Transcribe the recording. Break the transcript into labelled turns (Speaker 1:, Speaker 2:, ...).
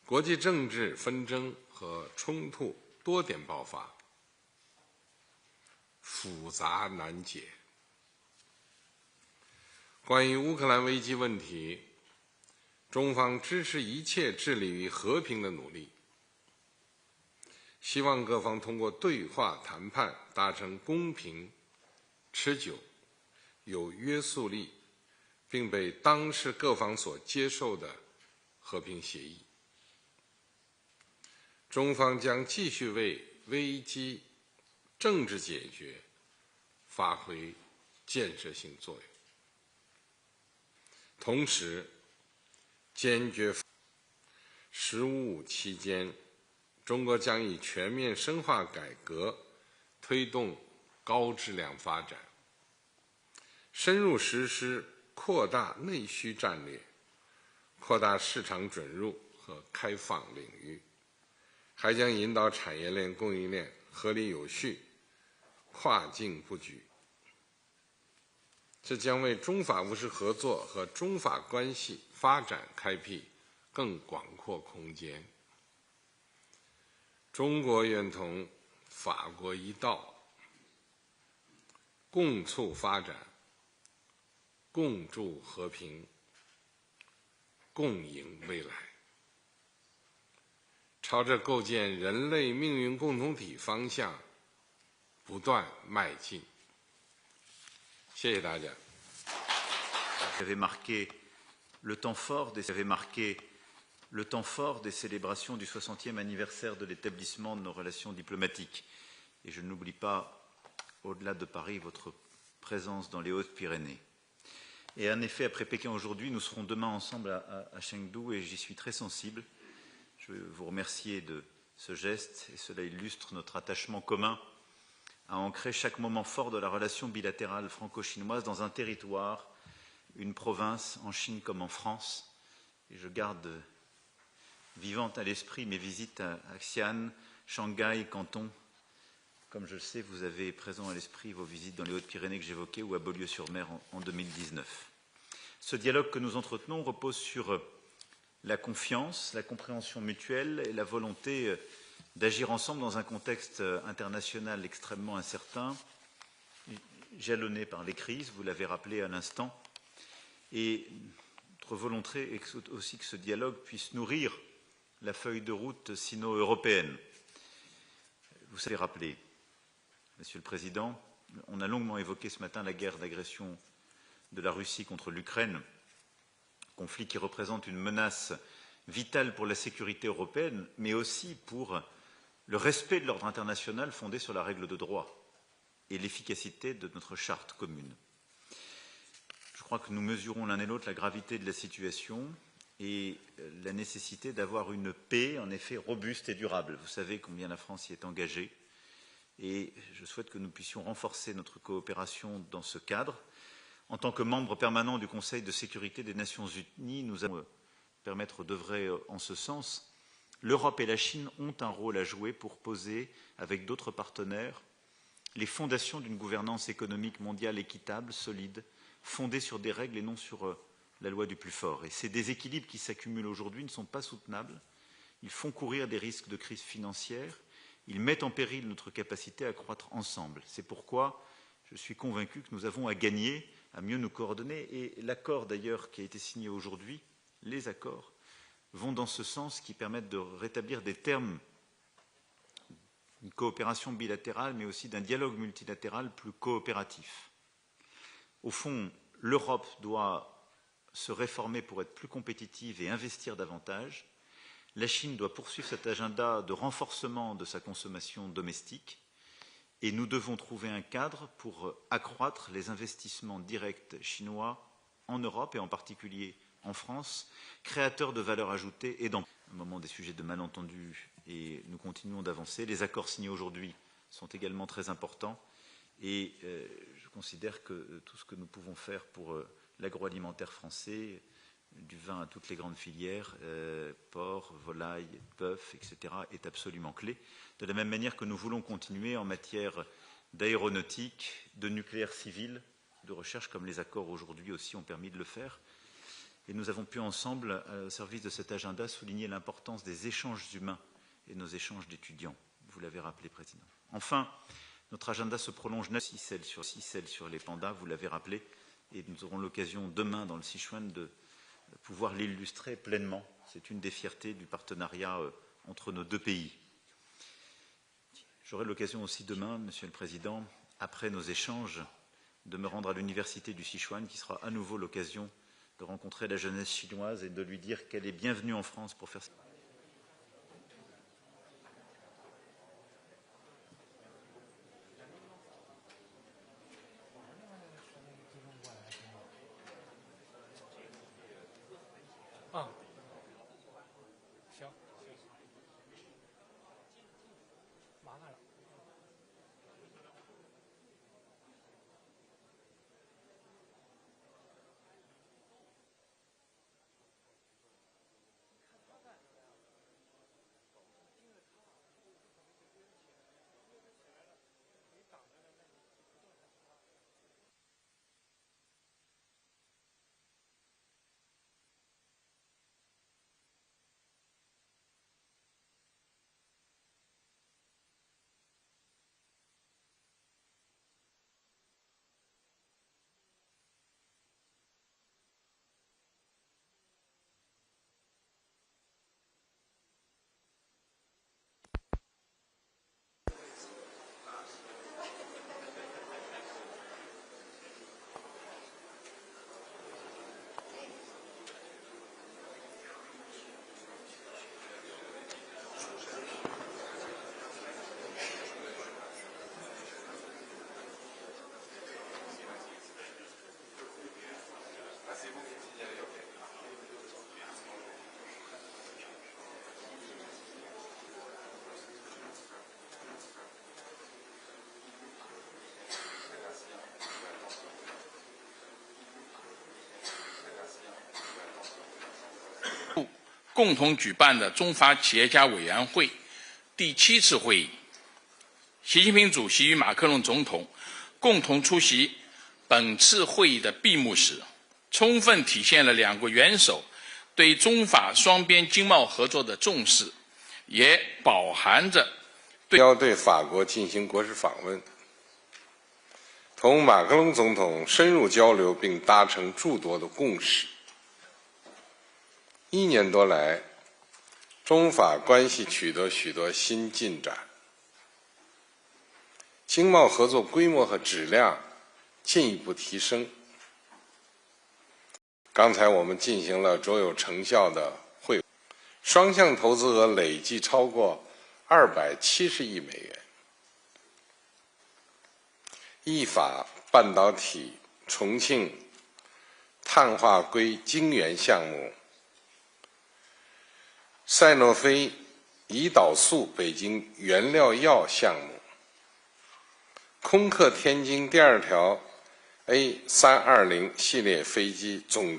Speaker 1: 国际政治纷争和冲突多点爆发，复杂难解。关于乌克兰危机问题，中方支持一切致力于和平的努力，希望各方通过对话谈判达成公平、持久、有约束力，并被当事各方所接受的和平协议。中方将继续为危机政治解决发挥建设性作用，同时坚决“十五五”期间，中国将以全面深化改革，推动高质量发展，深入实施扩大内需战略，扩大市场准入和开放领域，还将引导产业链、供应链合理有序、跨境布局。这将为中法务实合作和中法关系发展开辟更广阔空间。中国愿同法国一道，共促发展，共筑和平，共赢未来，朝着构建人类命运共同体方向不断迈进。谢谢大家。
Speaker 2: Avait marqué le temps fort des célébrations du 60e anniversaire de l'établissement de nos relations diplomatiques. Et je n'oublie pas, au-delà de Paris, votre présence dans les Hautes-Pyrénées. Et en effet, après Pékin aujourd'hui, nous serons demain ensemble à Chengdu et j'y suis très sensible. Je veux vous remercier de ce geste et cela illustre notre attachement commun à ancrer chaque moment fort de la relation bilatérale franco-chinoise dans un territoire, une province, en Chine comme en France. Et je garde vivante à l'esprit mes visites à Xi'an, Shanghai, Canton. Comme je le sais, vous avez présent à l'esprit vos visites dans les Hautes-Pyrénées que j'évoquais ou à Beaulieu-sur-Mer en 2019. Ce dialogue que nous entretenons repose sur la confiance, la compréhension mutuelle et la volonté d'agir ensemble dans un contexte international extrêmement incertain, jalonné par les crises, vous l'avez rappelé à l'instant, et notre volonté est aussi que ce dialogue puisse nourrir la feuille de route sino-européenne. Vous savez rappeler, Monsieur le Président, on a longuement évoqué ce matin la guerre d'agression de la Russie contre l'Ukraine, conflit qui représente une menace vitale pour la sécurité européenne, mais aussi pour le respect de l'ordre international fondé sur la règle de droit et l'efficacité de notre charte commune. Je crois que nous mesurons l'un et l'autre la gravité de la situation et la nécessité d'avoir une paix, en effet, robuste et durable. Vous savez combien la France y est engagée et je souhaite que nous puissions renforcer notre coopération dans ce cadre. En tant que membre permanent du Conseil de sécurité des Nations Unies, nous allons permettre d'œuvrer en ce sens. L'Europe et la Chine ont un rôle à jouer pour poser, avec d'autres partenaires, les fondations d'une gouvernance économique mondiale équitable, solide, fondée sur des règles et non sur la loi du plus fort. Et ces déséquilibres qui s'accumulent aujourd'hui ne sont pas soutenables. Ils font courir des risques de crise financière. Ils mettent en péril notre capacité à croître ensemble. C'est pourquoi je suis convaincu que nous avons à gagner, à mieux nous coordonner. Et l'accord d'ailleurs qui a été signé aujourd'hui, les accords, vont dans ce sens qui permettent de rétablir des termes d'une coopération bilatérale, mais aussi d'un dialogue multilatéral plus coopératif. Au fond, l'Europe doit se réformer pour être plus compétitive et investir davantage. La Chine doit poursuivre cet agenda de renforcement de sa consommation domestique et nous devons trouver un cadre pour accroître les investissements directs chinois en Europe et en particulier en France, créateurs de valeur ajoutée et d'emploi. Au moment des sujets de malentendus, et nous continuons d'avancer. Les accords signés aujourd'hui sont également très importants et je considère que tout ce que nous pouvons faire pour l'agroalimentaire français, du vin à toutes les grandes filières, porc, volaille, bœuf, etc., est absolument clé. De la même manière que nous voulons continuer en matière d'aéronautique, de nucléaire civil, de recherche, comme les accords aujourd'hui aussi ont permis de le faire. Et nous avons pu ensemble, au service de cet agenda, souligner l'importance des échanges humains et nos échanges d'étudiants. Vous l'avez rappelé, Président. Enfin, notre agenda se prolonge 6 celles sur les pandas, vous l'avez rappelé, et nous aurons l'occasion demain dans le Sichuan de pouvoir l'illustrer pleinement. C'est une des fiertés du partenariat entre nos deux pays. J'aurai l'occasion aussi demain, Monsieur le Président, après nos échanges, de me rendre à l'université du Sichuan, qui sera à nouveau l'occasion de rencontrer la jeunesse chinoise et de lui dire qu'elle est bienvenue en France pour faire ça.
Speaker 3: 共同举办的中法企业家委员会第7次会议，习近平主席与马克龙总统共同出席本次会议的闭幕式，充分体现了两国元首对中法双边经贸合作的重视，也饱含着
Speaker 1: 要对法国进行国事访问，同马克龙总统深入交流并达成诸多的共识。1年多来，中法关系取得许多新进展，经贸合作规模和质量进一步提升。刚才我们进行了卓有成效的会晤，双向投资额累计超过270亿美元。意法半导体重庆碳化硅晶圆项目，赛诺菲胰岛素北京原料药项目，空客天津第2条 A320 系列飞机总